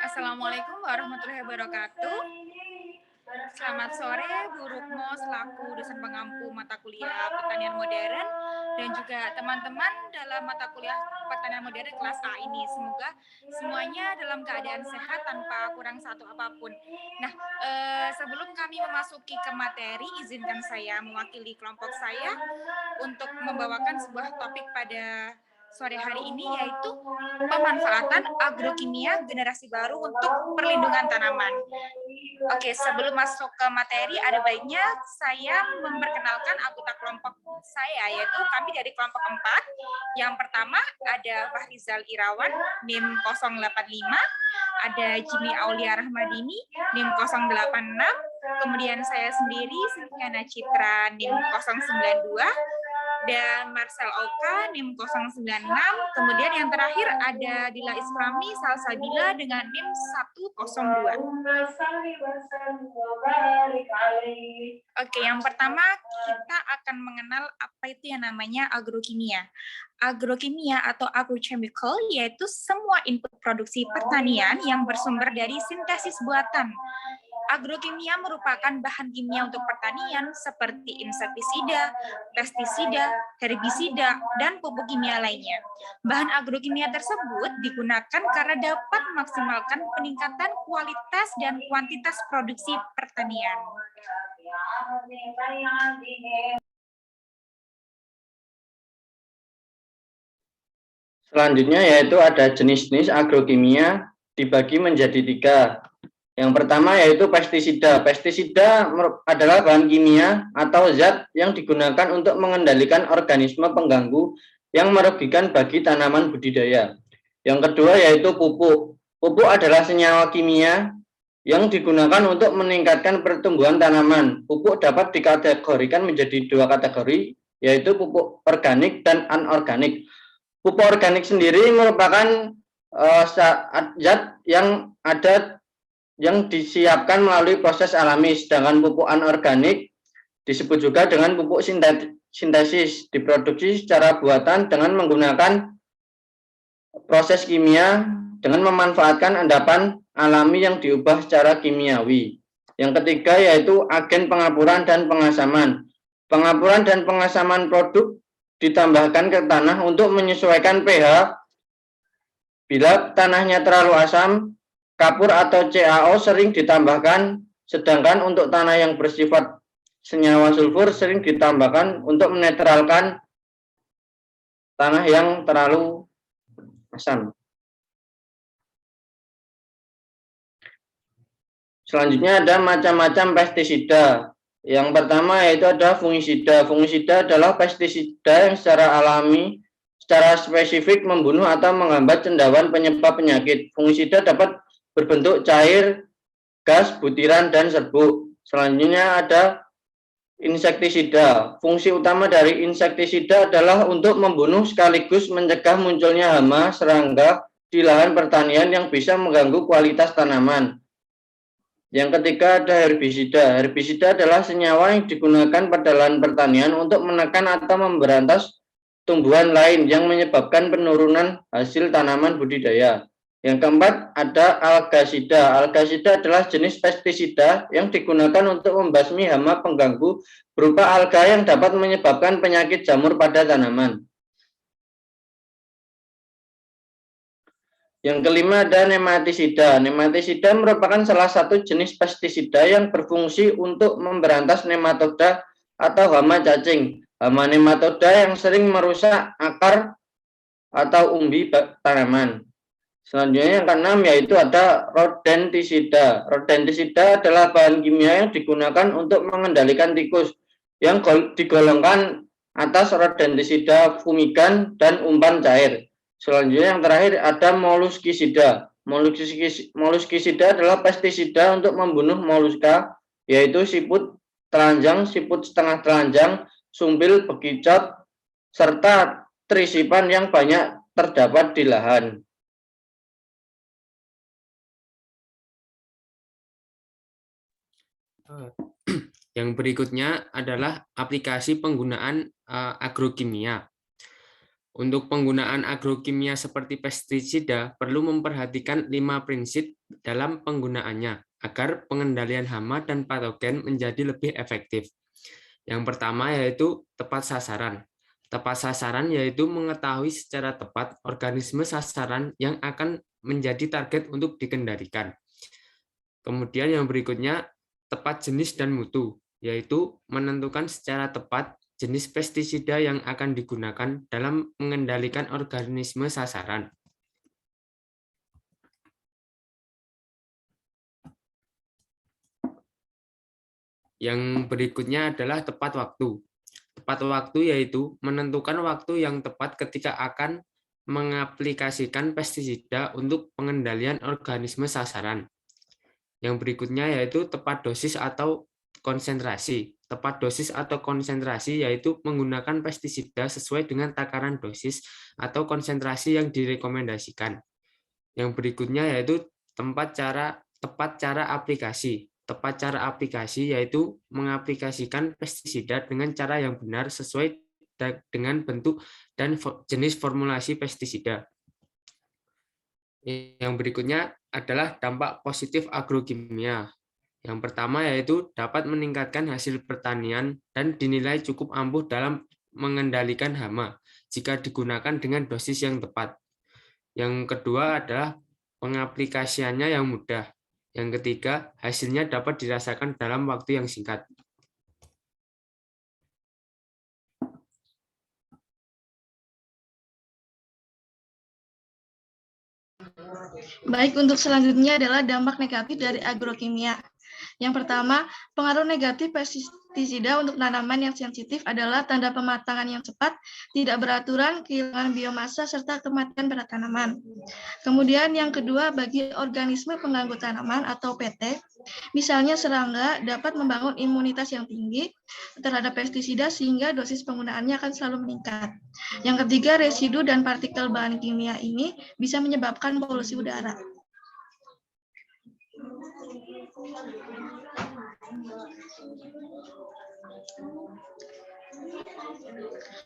Assalamualaikum warahmatullahi wabarakatuh. Selamat sore Bu Rukmo selaku dosen pengampu mata kuliah pertanian modern dan juga teman-teman dalam mata kuliah pertanian modern kelas A ini. Semoga semuanya dalam keadaan sehat tanpa kurang satu apapun. Nah, sebelum kami memasuki ke materi, izinkan saya mewakili kelompok saya untuk membawakan sebuah topik pada sore hari ini, yaitu pemanfaatan agrokimia generasi baru untuk perlindungan tanaman. Oke, sebelum masuk ke materi, ada baiknya saya memperkenalkan anggota kelompok saya, yaitu kami dari kelompok 4. Yang pertama ada Fahrizal Irawan, NIM 085, ada Jimmy Aulia Rahmadini, NIM 086, kemudian saya sendiri, Silviana Citra, NIM 092, dan Marcel Oka NIM 096, kemudian yang terakhir ada Dila Isfami Salsabila dengan NIM 102. Oke, yang pertama kita akan mengenal apa itu yang namanya agrokimia. Agrokimia atau agrochemical yaitu semua input produksi pertanian yang bersumber dari sintesis buatan. Agrokimia merupakan bahan kimia untuk pertanian seperti insektisida, pestisida, herbisida, dan pupuk kimia lainnya. Bahan agrokimia tersebut digunakan karena dapat memaksimalkan peningkatan kualitas dan kuantitas produksi pertanian. Selanjutnya yaitu ada jenis-jenis agrokimia dibagi menjadi 3. Yang pertama yaitu pestisida. Pestisida adalah bahan kimia atau zat yang digunakan untuk mengendalikan organisme pengganggu yang merugikan bagi tanaman budidaya. Yang kedua yaitu pupuk. Pupuk adalah senyawa kimia yang digunakan untuk meningkatkan pertumbuhan tanaman. Pupuk dapat dikategorikan menjadi 2 kategori, yaitu pupuk organik dan anorganik. Pupuk organik sendiri merupakan zat yang disiapkan melalui proses alami, sedangkan pupuk anorganik disebut juga dengan pupuk sintesis, diproduksi secara buatan dengan menggunakan proses kimia dengan memanfaatkan endapan alami yang diubah secara kimiawi. Yang ketiga yaitu agen pengapuran dan pengasaman. Pengapuran dan pengasaman produk ditambahkan ke tanah untuk menyesuaikan pH. Bila tanahnya terlalu asam, kapur atau CaO sering ditambahkan, sedangkan untuk tanah yang bersifat senyawa sulfur sering ditambahkan untuk menetralkan tanah yang terlalu asam. Selanjutnya ada macam-macam pestisida. Yang pertama yaitu ada fungisida. Fungisida adalah pestisida yang secara alami, secara spesifik membunuh atau menghambat cendawan penyebab penyakit. Fungisida dapat berbentuk cair, gas, butiran, dan serbuk. Selanjutnya ada insektisida. Fungsi utama dari insektisida adalah untuk membunuh sekaligus mencegah munculnya hama, serangga di lahan pertanian yang bisa mengganggu kualitas tanaman. Yang ketiga ada herbisida. Herbisida adalah senyawa yang digunakan pada lahan pertanian untuk menekan atau memberantas tumbuhan lain yang menyebabkan penurunan hasil tanaman budidaya. Yang keempat ada algasida. Algasida adalah jenis pestisida yang digunakan untuk membasmi hama pengganggu berupa alga yang dapat menyebabkan penyakit jamur pada tanaman. Yang kelima ada nematisida. Nematisida merupakan salah satu jenis pestisida yang berfungsi untuk memberantas nematoda atau hama cacing. Hama nematoda yang sering merusak akar atau umbi tanaman. Selanjutnya yang keenam yaitu ada rodentisida. Rodentisida adalah bahan kimia yang digunakan untuk mengendalikan tikus yang digolongkan atas rodentisida fumigan dan umpan cair. Selanjutnya yang terakhir ada moluskisida. Moluskisida adalah pestisida untuk membunuh moluska, yaitu siput telanjang, siput setengah telanjang, sumpil, bekicot, serta trisipan yang banyak terdapat di lahan. Yang berikutnya adalah aplikasi penggunaan agrokimia. Untuk penggunaan agrokimia seperti pestisida perlu memperhatikan 5 prinsip dalam penggunaannya agar pengendalian hama dan patogen menjadi lebih efektif. Yang pertama yaitu tepat sasaran. Tepat sasaran yaitu mengetahui secara tepat organisme sasaran yang akan menjadi target untuk dikendalikan. Kemudian yang berikutnya tepat jenis dan mutu, yaitu menentukan secara tepat jenis pestisida yang akan digunakan dalam mengendalikan organisme sasaran. Yang berikutnya adalah tepat waktu. Tepat waktu yaitu menentukan waktu yang tepat ketika akan mengaplikasikan pestisida untuk pengendalian organisme sasaran. Yang berikutnya yaitu tepat dosis atau konsentrasi. Tepat dosis atau konsentrasi yaitu menggunakan pestisida sesuai dengan takaran dosis atau konsentrasi yang direkomendasikan. Yang berikutnya yaitu tepat cara aplikasi. Tepat cara aplikasi yaitu mengaplikasikan pestisida dengan cara yang benar sesuai dengan bentuk dan jenis formulasi pestisida. Yang berikutnya adalah dampak positif agrokimia. Yang pertama yaitu dapat meningkatkan hasil pertanian dan dinilai cukup ampuh dalam mengendalikan hama jika digunakan dengan dosis yang tepat. Yang kedua adalah pengaplikasiannya yang mudah. Yang ketiga, hasilnya dapat dirasakan dalam waktu yang singkat. Baik, untuk selanjutnya adalah dampak negatif dari agrokimia. Yang pertama, pengaruh negatif pestisida untuk tanaman yang sensitif adalah tanda pematangan yang cepat, tidak beraturan, kehilangan biomasa, serta kematian pada tanaman. Kemudian yang kedua, bagi organisme pengganggu tanaman atau PT, misalnya serangga, dapat membangun imunitas yang tinggi terhadap pestisida sehingga dosis penggunaannya akan selalu meningkat. Yang ketiga, residu dan partikel bahan kimia ini bisa menyebabkan polusi udara.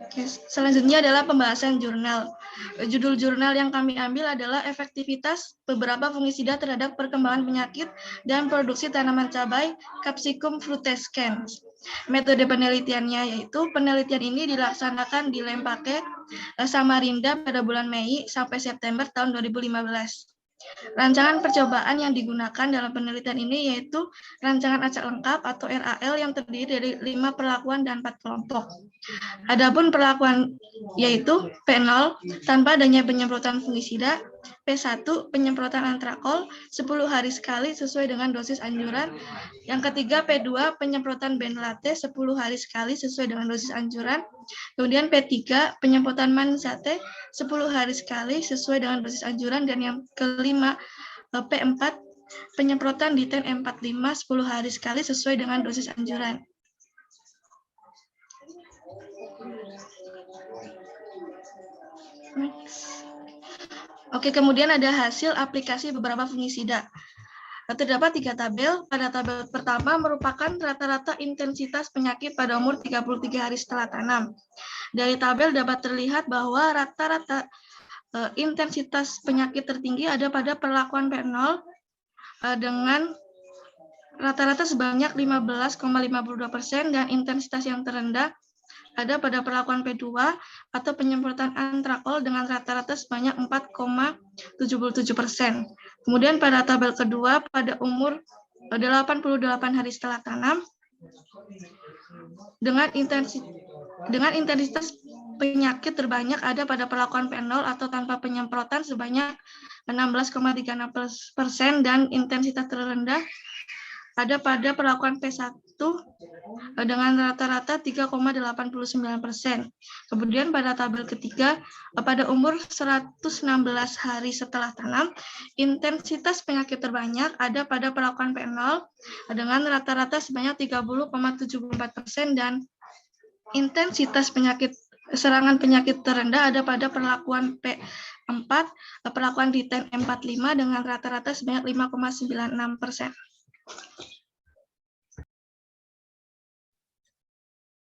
Oke, selanjutnya adalah pembahasan jurnal. Judul jurnal yang kami ambil adalah efektivitas beberapa fungisida terhadap perkembangan penyakit dan produksi tanaman cabai Capsicum frutescens. Metode penelitiannya yaitu penelitian ini dilaksanakan di Lempake, Samarinda pada bulan Mei sampai September tahun 2015. Rancangan percobaan yang digunakan dalam penelitian ini yaitu rancangan acak lengkap atau RAL yang terdiri dari 5 perlakuan dan 4 kelompok. Adapun perlakuan yaitu P0 tanpa adanya penyemprotan fungisida, P1 penyemprotan antrakol 10 hari sekali sesuai dengan dosis anjuran. Yang ketiga P2 penyemprotan benlate 10 hari sekali sesuai dengan dosis anjuran. Kemudian P3 penyemprotan manisate 10 hari sekali sesuai dengan dosis anjuran, dan yang kelima P4 penyemprotan diten 45 10 hari sekali sesuai dengan dosis anjuran. Oke, kemudian ada hasil aplikasi beberapa fungisida. Terdapat 3 tabel. Pada tabel pertama merupakan rata-rata intensitas penyakit pada umur 33 hari setelah tanam. Dari tabel dapat terlihat bahwa rata-rata intensitas penyakit tertinggi ada pada perlakuan P0 dengan rata-rata sebanyak 15,52% dan intensitas yang terendah ada pada perlakuan P2 atau penyemprotan antrakol dengan rata-rata sebanyak 4,77%. Kemudian pada tabel kedua pada umur 88 hari setelah tanam dengan intensitas penyakit terbanyak ada pada perlakuan P0 atau tanpa penyemprotan sebanyak 16,36% dan intensitas terendah ada pada perlakuan P1 dengan rata-rata 3,89%. Kemudian pada tabel ketiga, pada umur 116 hari setelah tanam, intensitas penyakit terbanyak ada pada perlakuan P0 dengan rata-rata sebanyak 30,74% dan intensitas serangan penyakit terendah ada pada perlakuan P4, perlakuan diten 45 dengan rata-rata sebanyak 5,96%.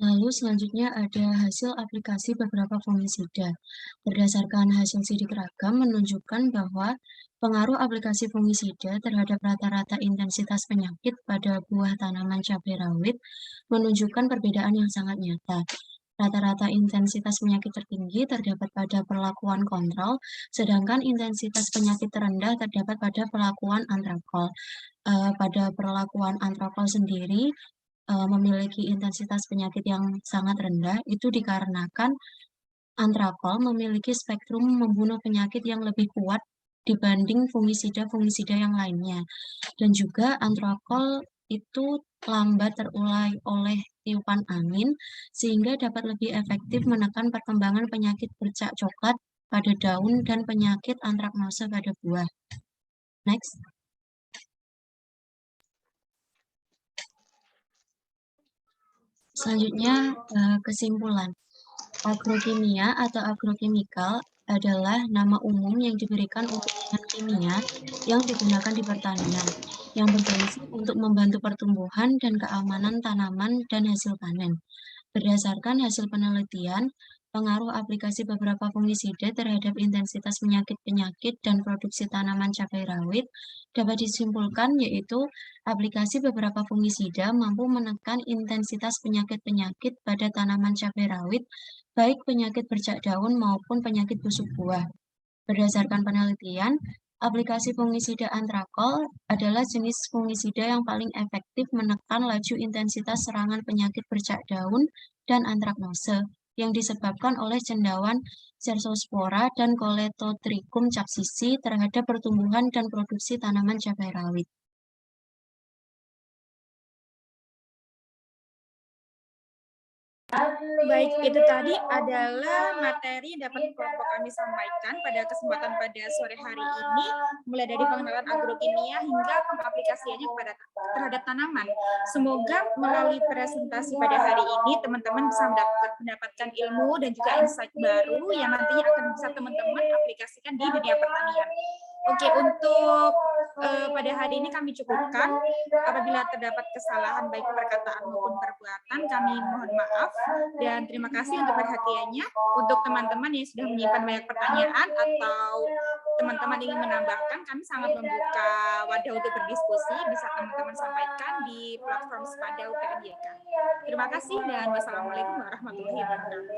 Lalu selanjutnya ada hasil aplikasi beberapa fungisida. Berdasarkan hasil sidik ragam menunjukkan bahwa pengaruh aplikasi fungisida terhadap rata-rata intensitas penyakit pada buah tanaman cabai rawit menunjukkan perbedaan yang sangat nyata. Rata-rata intensitas penyakit tertinggi terdapat pada perlakuan kontrol, sedangkan intensitas penyakit terendah terdapat pada perlakuan antrakol. Pada perlakuan antrakol sendiri memiliki intensitas penyakit yang sangat rendah, itu dikarenakan antrakol memiliki spektrum membunuh penyakit yang lebih kuat dibanding fungisida-fungisida yang lainnya. Dan juga antrakol itu lambat terurai oleh tiupan angin, sehingga dapat lebih efektif menekan perkembangan penyakit bercak coklat pada daun dan penyakit antraknose pada buah. Next. Selanjutnya, kesimpulan. Agrokimia atau agrokimikal adalah nama umum yang diberikan untuk bahan kimia yang digunakan di pertanian, yang berfungsi untuk membantu pertumbuhan dan keamanan tanaman dan hasil panen. Berdasarkan hasil penelitian, pengaruh aplikasi beberapa fungisida terhadap intensitas penyakit-penyakit dan produksi tanaman cabai rawit dapat disimpulkan yaitu aplikasi beberapa fungisida mampu menekan intensitas penyakit-penyakit pada tanaman cabai rawit, baik penyakit bercak daun maupun penyakit busuk buah. Berdasarkan penelitian, aplikasi fungisida antrakol adalah jenis fungisida yang paling efektif menekan laju intensitas serangan penyakit bercak daun dan antraknose yang disebabkan oleh cendawan Cercospora dan Colletotrichum capsicii terhadap pertumbuhan dan produksi tanaman cabai rawit. Baik, itu tadi adalah materi yang dapat kelompok kami sampaikan pada kesempatan pada sore hari ini, mulai dari pengenalan agrokimia hingga pengaplikasiannya terhadap tanaman. Semoga melalui presentasi pada hari ini, teman-teman bisa mendapatkan ilmu dan juga insight baru yang nantinya akan bisa teman-teman aplikasikan di dunia pertanian. Oke, untuk pada hari ini kami cukupkan. Apabila terdapat kesalahan baik perkataan maupun perbuatan, kami mohon maaf dan terima kasih untuk perhatiannya. Untuk teman-teman yang sudah menyimpan banyak pertanyaan atau teman-teman ingin menambahkan, kami sangat membuka wadah untuk berdiskusi. Bisa teman-teman sampaikan di platform Spada UPNYK. Terima kasih dan wassalamualaikum warahmatullahi wabarakatuh.